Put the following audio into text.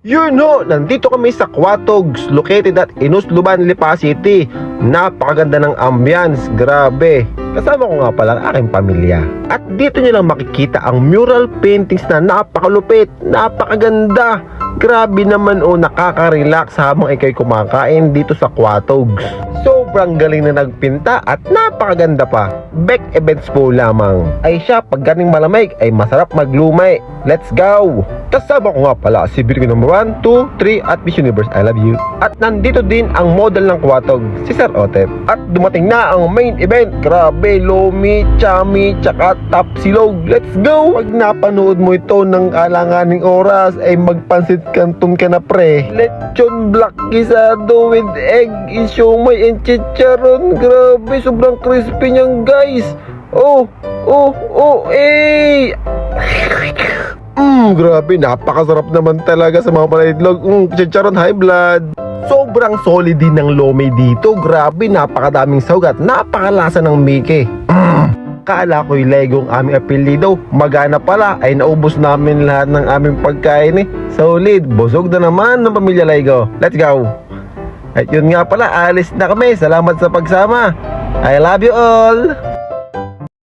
Yun ho, nandito kami sa Quatogs, located at Inusluban, Lipa City. Napakaganda ng ambience, grabe. Kasama ko nga pala ang aking pamilya. At dito nyo lang makikita ang mural paintings na napakalupit, napakaganda. Grabe naman nakaka-relax habang ikay kumakain dito sa Quatogs. Sobrang galing na nagpinta at napakaganda pa. Beck Events po lamang. Ay siya, pag ganing malamig ay masarap maglumay. Let's go! Kasama ko nga pala si Virgo number 1, 2, 3 at Miss Universe, I love you. At nandito din ang model ng Quatog, si Sir Otep. At dumating na ang main event. Grabe, lomi, chami, tsaka tapsilog. Let's go! Pag napanood mo ito ng alanganing oras ay magpansit kanton ka na pre. Lechon black gisado with egg, siomay and chicharon. Grabe, sobrang crispy niyan guys. Grabe, napakasarap naman talaga sa mga panaitlog. Chicharon high blood. Sobrang solid din ng lome dito. Grabe, napakadaming sahog at napakalasa ng Mickey. Kala ko'y legong aming apelido. Magana pala ay naubos namin lahat ng aming pagkain Solid, busog na naman ng pamilya Lego. Let's go. At yun nga pala, alis na kami. Salamat sa pagsama. I love you all.